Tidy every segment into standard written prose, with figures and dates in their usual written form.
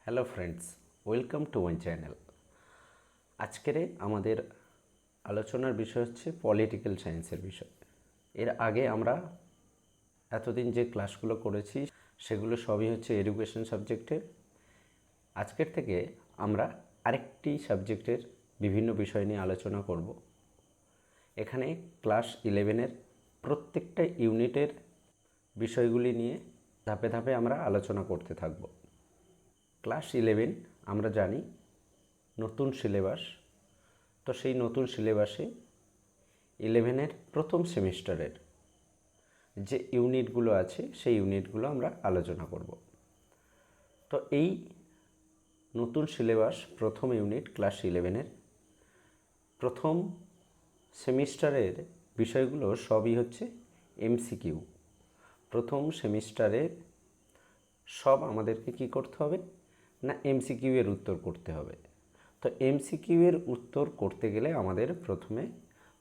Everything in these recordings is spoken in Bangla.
Hello friends, welcome to my channel. আজকের আমাদের আলোচনার বিষয় হচ্ছে পলিটিক্যাল সায়েন্সের বিষয়। এর আগে আমরা এতদিন যে ক্লাসগুলো করেছি সেগুলো সবই হচ্ছে এডুকেশন সাবজেক্টের। আজকের থেকে আমরা আরেকটি সাবজেক্টের বিভিন্ন বিষয় নিয়ে আলোচনা করব। এখানে ক্লাস 11-এর প্রত্যেকটা ইউনিটের বিষয়গুলি নিয়ে ধাপে ধাপে আমরা আলোচনা করতে থাকব। ক্লাস 11 আমরা জানি নতুন সিলেবাস। তো সেই নতুন সিলেবাসে 11-এর প্রথম সেমিস্টারের যে ইউনিটগুলো আছে সেই ইউনিটগুলো আমরা আলোচনা করব। তো এই নতুন সিলেবাস প্রথম ইউনিট ক্লাস 11-এর প্রথম সেমিস্টারের বিষয়গুলো সবই হচ্ছে এমসিকিউ। প্রথম সেমিস্টারের সব আমাদেরকে কি করতে হবে না, এমসিকিউ এর উত্তর করতে হবে। তো এমসিকিউ এর উত্তর করতে গেলে আমাদের প্রথমে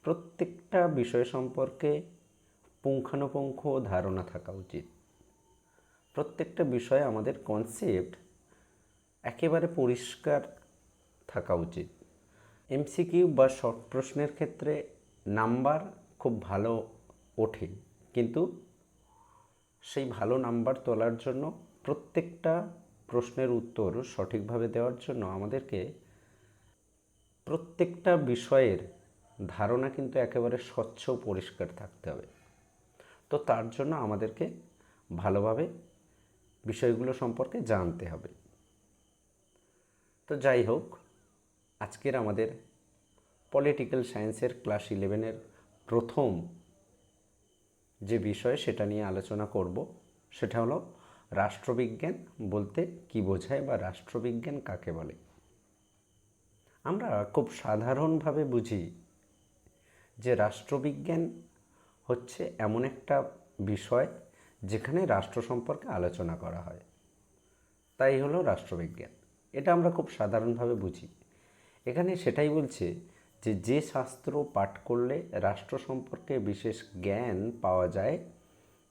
প্রত্যেকটা বিষয় সম্পর্কে পুঙ্খানুপুঙ্খ ধারণা থাকা উচিত। প্রত্যেকটা বিষয়ে আমাদের কনসেপ্ট একেবারে পরিষ্কার থাকা উচিত। এমসিকিউ বা শর্ট প্রশ্নের ক্ষেত্রে নাম্বার খুব ভালো ওঠে, কিন্তু সেই ভালো নাম্বার তোলার জন্য প্রত্যেকটা প্রশ্নের উত্তর সঠিকভাবে দেওয়ার জন্য আমাদেরকে প্রত্যেকটা বিষয়ের ধারণা কিন্তু একেবারে স্বচ্ছ পরিষ্কার থাকতে হবে। তো তার জন্য আমাদেরকে ভালোভাবে বিষয়গুলো সম্পর্কে জানতে হবে। তো যাই হোক, আজকের আমাদের পলিটিক্যাল সায়েন্সের ক্লাস 11-এর প্রথম যে বিষয় সেটা নিয়ে আলোচনা করব, সেটা হলো রাষ্ট্রবিজ্ঞান বলতে কি বোঝায় বা রাষ্ট্রবিজ্ঞান কাকে বলে। আমরা খুব সাধারণভাবে বুঝি যে রাষ্ট্রবিজ্ঞান হচ্ছে এমন একটা বিষয় যেখানে রাষ্ট্র সম্পর্কে আলোচনা করা হয়, তাই হলো রাষ্ট্রবিজ্ঞান। এটা আমরা খুব সাধারণভাবে বুঝি। এখানে সেটাই বলছে যে যে শাস্ত্র পাঠ করলে রাষ্ট্র সম্পর্কে বিশেষ জ্ঞান পাওয়া যায়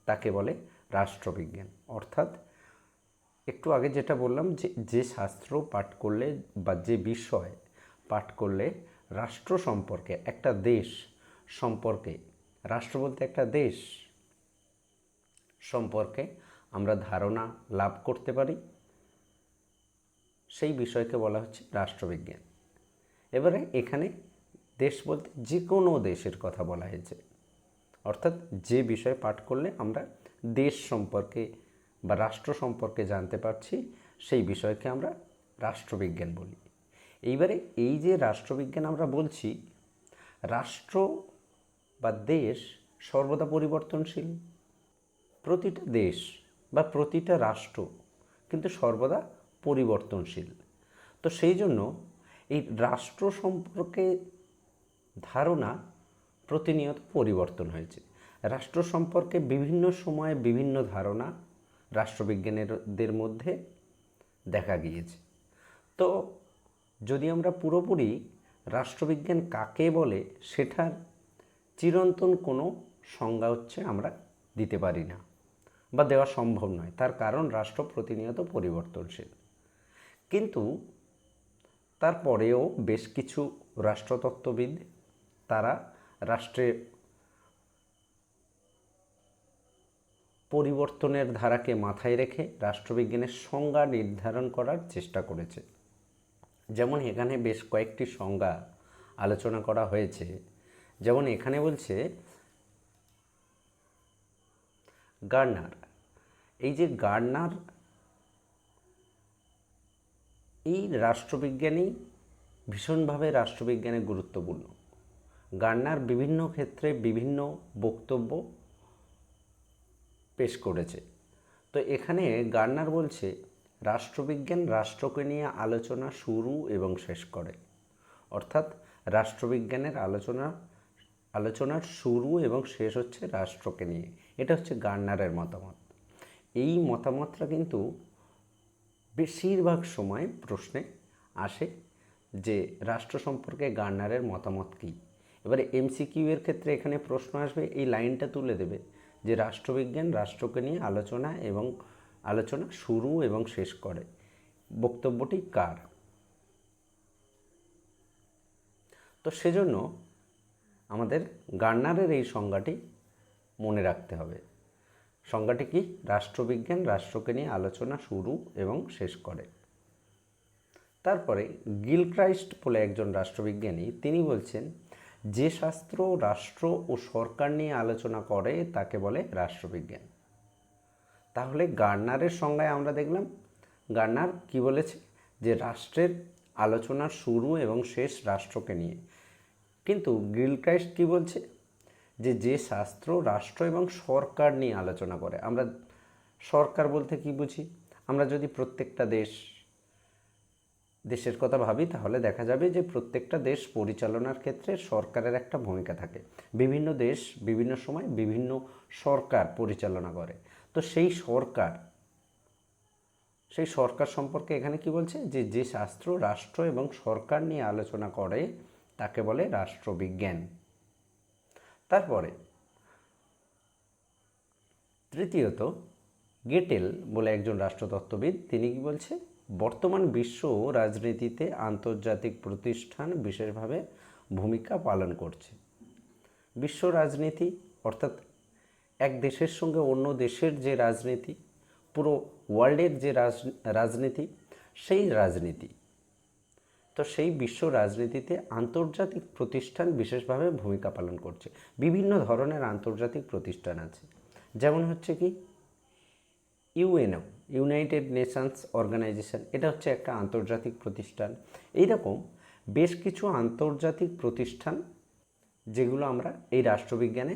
তাকে বলে রাষ্ট্রবিজ্ঞান। অর্থাৎ একটু আগে যেটা বললাম যে যে শাস্ত্র পাঠ করলে বা যে বিষয় পাঠ করলে রাষ্ট্র সম্পর্কে, একটা দেশ সম্পর্কে, রাষ্ট্র বলতে একটা দেশ সম্পর্কে আমরা ধারণা লাভ করতে পারি, সেই বিষয়কে বলা হচ্ছে রাষ্ট্রবিজ্ঞান। এবারে এখানে দেশ বলতে যে কোনো দেশের কথা বলা হয়েছে, অর্থাৎ যে বিষয় পাঠ করলে আমরা দেশ সম্পর্কে বা রাষ্ট্র সম্পর্কে জানতে পারছি সেই বিষয়কে আমরা রাষ্ট্রবিজ্ঞান বলি। এইবারে এই যে রাষ্ট্রবিজ্ঞান আমরা বলছি, রাষ্ট্র বা দেশ সর্বদা পরিবর্তনশীল। প্রতিটা দেশ বা প্রতিটা রাষ্ট্র কিন্তু সর্বদা পরিবর্তনশীল। তো সেই জন্য এই রাষ্ট্র সম্পর্কে ধারণা প্রতিনিয়ত পরিবর্তন হয়েছে। রাষ্ট্র সম্পর্কে বিভিন্ন সময়ে বিভিন্ন ধারণা রাষ্ট্রবিজ্ঞানীদের মধ্যে দেখা গিয়েছে। তো যদি আমরা পুরোপুরি রাষ্ট্রবিজ্ঞান কাকে বলে সেটার চিরন্তন কোনো সংজ্ঞা আমরা দিতে পারি না বা দেওয়া সম্ভব নয়, তার কারণ রাষ্ট্র প্রতিনিয়ত পরিবর্তনশীল। কিন্তু তারপরেও বেশ কিছু রাষ্ট্রতত্ত্ববিদ তারা রাষ্ট্রের পরিবর্তনের ধারাকে মাথায় রেখে রাষ্ট্রবিজ্ঞানের সংজ্ঞা নির্ধারণ করার চেষ্টা করেছে। যেমন এখানে বেশ কয়েকটি সংজ্ঞা আলোচনা করা হয়েছে। যেমন এখানে বলছে গার্নার। এই যে গার্নার, এই রাষ্ট্রবিজ্ঞানী ভীষণভাবে রাষ্ট্রবিজ্ঞানে গুরুত্বপূর্ণ। গার্নার বিভিন্ন ক্ষেত্রে বিভিন্ন বক্তব্য পেশ করেছে। তো এখানে গার্নার বলছে রাষ্ট্রবিজ্ঞান রাষ্ট্রকে নিয়ে আলোচনা শুরু এবং শেষ করে। অর্থাৎ রাষ্ট্রবিজ্ঞানের আলোচনার শুরু এবং শেষ হচ্ছে রাষ্ট্রকে নিয়ে। এটা হচ্ছে গার্নারের মতামত। এই মতামতটা কিন্তু বেশিরভাগ সময় প্রশ্নে আসে যে রাষ্ট্র সম্পর্কে গার্নারের মতামত কী। এবারে এমসিকিউ এর ক্ষেত্রে এখানে প্রশ্ন আসবে, এই লাইনটা তুলে দেবে যে রাষ্ট্রবিজ্ঞান রাষ্ট্রকে নিয়ে আলোচনা শুরু এবং শেষ করে। বক্তব্যটি কার। তো সেজন্য আমাদের গার্নারের এই সংজ্ঞাটি মনে রাখতে হবে। সংজ্ঞাটি কি? রাষ্ট্রবিজ্ঞান রাষ্ট্রকে নিয়ে আলোচনা শুরু এবং শেষ করে। তারপরে গিলক্রাইস্ট বলে একজন রাষ্ট্রবিজ্ঞানী, তিনি বলছেন যে শাস্ত্র রাষ্ট্র ও সরকার নিয়ে আলোচনা করে তাকে বলে রাষ্ট্রবিজ্ঞান। তাহলে গার্নারের সংজ্ঞায় আমরা দেখলাম গার্নার কি বলেছে, যে রাষ্ট্রের আলোচনার শুরু এবং শেষ রাষ্ট্রকে নিয়ে। কিন্তু গিলক্রাইস্ট কি বলছে, যে শাস্ত্র রাষ্ট্র এবং সরকার নিয়ে আলোচনা করে। আমরা সরকার বলতে কি বুঝি? আমরা যদি প্রত্যেকটা দেশের কথা ভাবি তাহলে দেখা যাবে যে প্রত্যেকটা দেশ পরিচালনার ক্ষেত্রে সরকারের একটা ভূমিকা থাকে। বিভিন্ন দেশ বিভিন্ন সময় বিভিন্ন সরকার পরিচালনা করে। তো সেই সরকার সম্পর্কে এখানে কি বলছে, যে শাস্ত্র রাষ্ট্র এবং সরকার নিয়ে আলোচনা করে তাকে বলে রাষ্ট্রবিজ্ঞান। তারপরে তৃতীয়ত গেটেল বলে একজন রাষ্ট্রতত্ত্ববিদ, তিনি কি বলছে, বর্তমান বিশ্ব রাজনীতিতে আন্তর্জাতিক প্রতিষ্ঠান বিশেষভাবে ভূমিকা পালন করছে। বিশ্ব রাজনীতি অর্থাৎ এক দেশের সঙ্গে অন্য দেশের যে রাজনীতি, পুরো ওয়ার্ল্ডের যে রাজনীতি, সেই রাজনীতি, তো সেই বিশ্ব রাজনীতিতে আন্তর্জাতিক প্রতিষ্ঠান বিশেষভাবে ভূমিকা পালন করছে। বিভিন্ন ধরনের আন্তর্জাতিক প্রতিষ্ঠান আছে, যেমন হচ্ছে কি ইউএনও, ইউনাইটেড নেশনস অর্গানাইজেশন, এটা হচ্ছে একটা আন্তর্জাতিক প্রতিষ্ঠান। এইরকম বেশ কিছু আন্তর্জাতিক প্রতিষ্ঠান যেগুলো আমরা এই রাষ্ট্রবিজ্ঞানে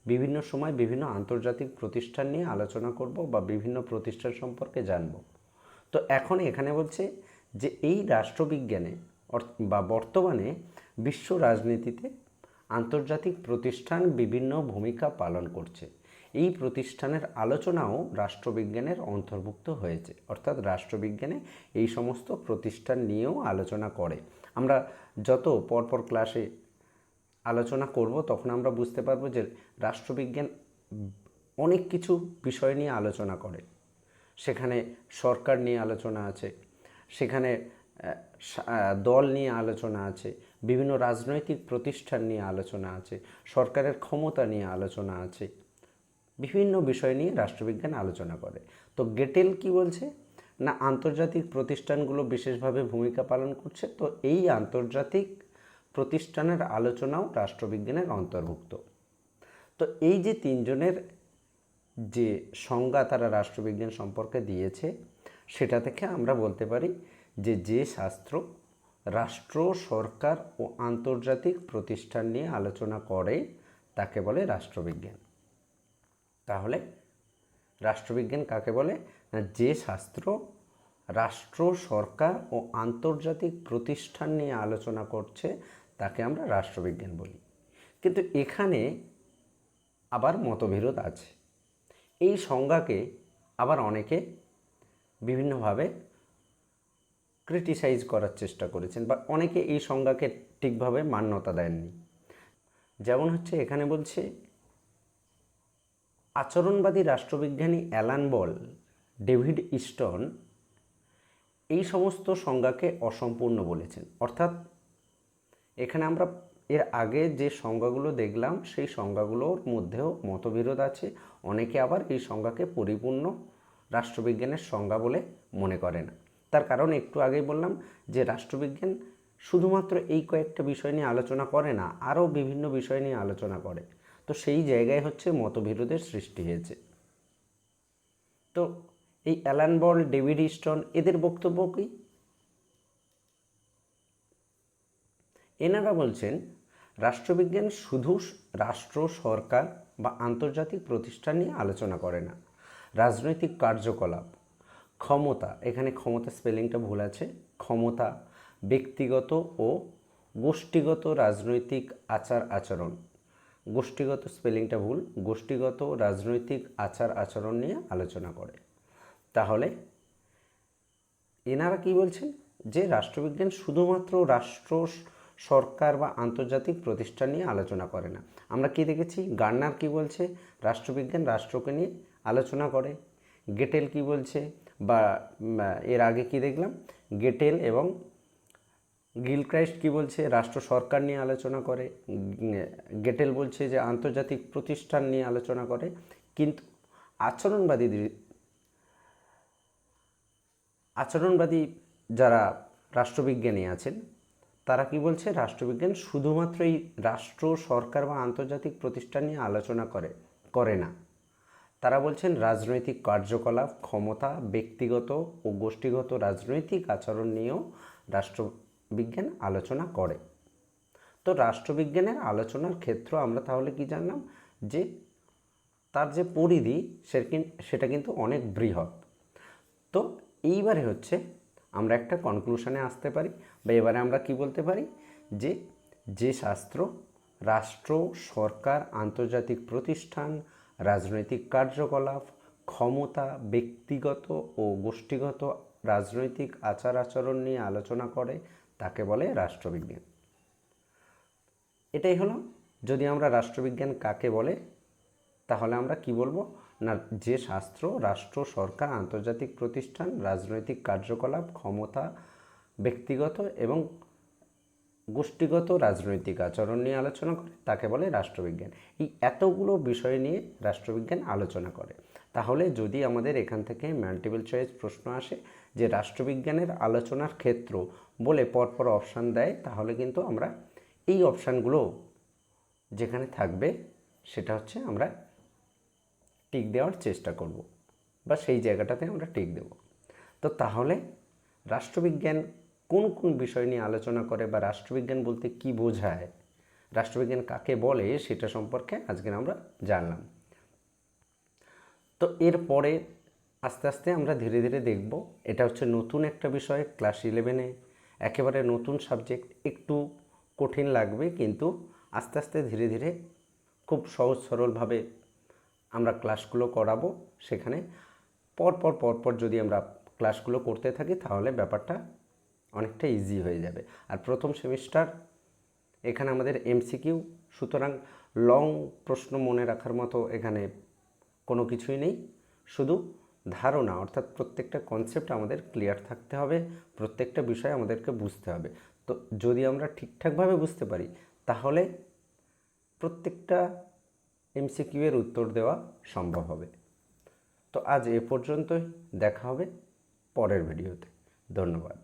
বিভিন্ন সময় বিভিন্ন আন্তর্জাতিক প্রতিষ্ঠান নিয়ে আলোচনা করব বা বিভিন্ন প্রতিষ্ঠান সম্পর্কে জানব। তো এখন এখানে বলছে যে এই রাষ্ট্রবিজ্ঞানে বা বর্তমানে বিশ্ব রাজনীতিতে আন্তর্জাতিক প্রতিষ্ঠান বিভিন্ন ভূমিকা পালন করছে। এই প্রতিষ্ঠানের আলোচনাও রাষ্ট্রবিজ্ঞানের অন্তর্ভুক্ত হয়েছে, অর্থাৎ রাষ্ট্রবিজ্ঞানে এই সমস্ত প্রতিষ্ঠান নিয়েও আলোচনা করে। আমরা যত পরপর ক্লাসে আলোচনা করব তখন আমরা বুঝতে পারবো যে রাষ্ট্রবিজ্ঞান অনেক কিছু বিষয় নিয়ে আলোচনা করে। সেখানে সরকার নিয়ে আলোচনা আছে, সেখানে দল নিয়ে আলোচনা আছে, বিভিন্ন রাজনৈতিক প্রতিষ্ঠান নিয়ে আলোচনা আছে, সরকারের ক্ষমতা নিয়ে আলোচনা আছে, বিভিন্ন বিষয় নিয়ে রাষ্ট্রবিজ্ঞান আলোচনা করে। তো গেটেল কি বলছে না, আন্তর্জাতিক প্রতিষ্ঠানগুলো বিশেষভাবে ভূমিকা পালন করছে। তো এই আন্তর্জাতিক প্রতিষ্ঠানের আলোচনাও রাষ্ট্রবিজ্ঞানের অন্তর্ভুক্ত। তো এই যে তিনজনের যে সংজ্ঞা তারা রাষ্ট্রবিজ্ঞান সম্পর্কে দিয়েছে, সেটা থেকে আমরা বলতে পারি যে শাস্ত্র রাষ্ট্র সরকার ও আন্তর্জাতিক প্রতিষ্ঠান নিয়ে আলোচনা করে তাকে বলে রাষ্ট্রবিজ্ঞান। তাহলে রাষ্ট্রবিজ্ঞান কাকে বলে না, যে শাস্ত্র রাষ্ট্র সরকার ও আন্তর্জাতিক প্রতিষ্ঠান নিয়ে আলোচনা করছে তাকে আমরা রাষ্ট্রবিজ্ঞান বলি। কিন্তু এখানে আবার মতবিরোধ আছে। এই সংজ্ঞাকে আবার অনেকে বিভিন্নভাবে ক্রিটিসাইজ করার চেষ্টা করেছেন বা অনেকে এই সংজ্ঞাকে ঠিকভাবে মান্যতা দেননি। যেমন হচ্ছে এখানে বলছে আচরণবাদী রাষ্ট্রবিজ্ঞানী অ্যালান বল, ডেভিড ইস্টন এই সমস্ত সংজ্ঞাকে অসম্পূর্ণ বলেছেন। অর্থাৎ এখানে আমরা এর আগে যে সংজ্ঞাগুলো দেখলাম সেই সংজ্ঞাগুলোর মধ্যেও মতবিরোধ আছে। অনেকে আবার এই সংজ্ঞাকে পরিপূর্ণ রাষ্ট্রবিজ্ঞানের সংজ্ঞা বলে মনে করে না। তার কারণ একটু আগেই বললাম যে রাষ্ট্রবিজ্ঞান শুধুমাত্র এই কয়েকটা বিষয় নিয়ে আলোচনা করে না, আরও বিভিন্ন বিষয় নিয়ে আলোচনা করে। তো সেই জায়গায় হচ্ছে মতবিরোধের সৃষ্টি হয়েছে। তো এই অ্যালান বল, ডেভিড ইস্টন এদের বক্তব্য কি? এনারা বলছেন রাষ্ট্রবিজ্ঞান শুধু রাষ্ট্র সরকার বা আন্তর্জাতিক প্রতিষ্ঠান নিয়ে আলোচনা করে না, রাজনৈতিক কার্যকলাপ, ক্ষমতা, এখানে ক্ষমতা স্পেলিংটা ভুল আছে, ক্ষমতা, ব্যক্তিগত ও গোষ্ঠীগত রাজনৈতিক আচার আচরণ, গোষ্ঠীগত স্পেলিংটা ভুল, গোষ্ঠীগত রাজনৈতিক আচার আচরণ নিয়ে আলোচনা করে। তাহলে এনারা কি বলছেন যে রাষ্ট্রবিজ্ঞান শুধুমাত্র রাষ্ট্র সরকার বা আন্তর্জাতিক প্রতিষ্ঠান নিয়ে আলোচনা করে না। আমরা কি দেখেছি, গার্নার কি বলছে, রাষ্ট্রবিজ্ঞান রাষ্ট্রকে নিয়ে আলোচনা করে। গেটেল কি বলছে, বা এর আগে কি দেখলাম, গেটেল এবং গিলক্রাইস্ট কি বলছে, রাষ্ট্র সরকার নিয়ে আলোচনা করে, গেটেল বলছে যে আন্তর্জাতিক প্রতিষ্ঠান নিয়ে আলোচনা করে। কিন্তু আচরণবাদী যারা রাষ্ট্রবিজ্ঞানী আছেন তারা কি বলছে, রাষ্ট্রবিজ্ঞান শুধুমাত্রই রাষ্ট্র সরকার বা আন্তর্জাতিক প্রতিষ্ঠান নিয়ে আলোচনা করে না। তারা বলছেন রাজনৈতিক কার্যকলাপ, ক্ষমতা, ব্যক্তিগত ও গোষ্ঠীগত রাজনৈতিক আচরণ নিয়েও রাষ্ট্রবিজ্ঞান আলোচনা করে। তো রাষ্ট্রবিজ্ঞানের আলোচনার ক্ষেত্র আমরা তাহলে কি জানলাম, যে তার যে পরিধি সেটা কিন্তু অনেক বৃহৎ। তো এইবারে হচ্ছে আমরা একটা কনক্লুশনে আসতে পারি, বা এবারে আমরা কি বলতে পারি, যে শাস্ত্র রাষ্ট্র, সরকার, আন্তর্জাতিক প্রতিষ্ঠান, রাজনৈতিক কার্যকলাপ, ক্ষমতা, ব্যক্তিগত ও গোষ্ঠীগত রাজনৈতিক আচার আচরণ নিয়ে আলোচনা করে তাকে বলে রাষ্ট্রবিজ্ঞান। এটাই হলো, যদি আমরা রাষ্ট্রবিজ্ঞান কাকে বলে তাহলে আমরা কি বলবো না, যে শাস্ত্র রাষ্ট্র, সরকার, আন্তর্জাতিক প্রতিষ্ঠান, রাজনৈতিক কার্যকলাপ, ক্ষমতা, ব্যক্তিগত এবং গোষ্ঠীগত রাজনৈতিক আচরণ নিয়ে আলোচনা করে তাকে বলে রাষ্ট্রবিজ্ঞান। এই এতগুলো বিষয় নিয়ে রাষ্ট্রবিজ্ঞান আলোচনা করে। তাহলে যদি আমাদের এখান থেকে মাল্টিপল চয়েস প্রশ্ন আসে যে রাষ্ট্রবিজ্ঞানের আলোচনার ক্ষেত্র বলে পরপর অপশান দেয়, তাহলে কিন্তু আমরা এই অপশানগুলো যেখানে থাকবে সেটা হচ্ছে আমরা টিক দেওয়ার চেষ্টা করব, বা সেই জায়গাটাতে আমরা টিক দেব। তো তাহলে রাষ্ট্রবিজ্ঞান কোন কোন বিষয় নিয়ে আলোচনা করে, বা রাষ্ট্রবিজ্ঞান বলতে কি বোঝায়, রাষ্ট্রবিজ্ঞান কাকে বলে, সেটা সম্পর্কে আজকে আমরা জানলাম। তো এরপরে আস্তে আস্তে আমরা ধীরে ধীরে দেখব, এটা হচ্ছে নতুন একটা বিষয়, ক্লাস 11-এ একেবারে নতুন সাবজেক্ট, একটু কঠিন লাগবে, কিন্তু আস্তে আস্তে ধীরে ধীরে খুব সহজ সরলভাবে আমরা ক্লাসগুলো করাবো। সেখানে পরপর যদি আমরা ক্লাসগুলো করতে থাকি তাহলে ব্যাপারটা অনেকটা ইজি হয়ে যাবে। আর প্রথম সেমিস্টার এখানে আমাদের এমসিকিউ, সুতরাং লং প্রশ্ন মনে রাখার মতো এখানে কোনো কিছুই নেই, শুধু ধারণা, অর্থাৎ প্রত্যেকটা কনসেপ্ট আমাদের ক্লিয়ার থাকতে হবে, প্রত্যেকটা বিষয় আমাদেরকে বুঝতে হবে। তো যদি আমরা ঠিকঠাকভাবে বুঝতে পারি তাহলে প্রত্যেকটা এমসিকিউ এর উত্তর দেওয়া সম্ভব হবে। তো আজ এ পর্যন্তই, দেখা হবে পরের ভিডিওতে। ধন্যবাদ।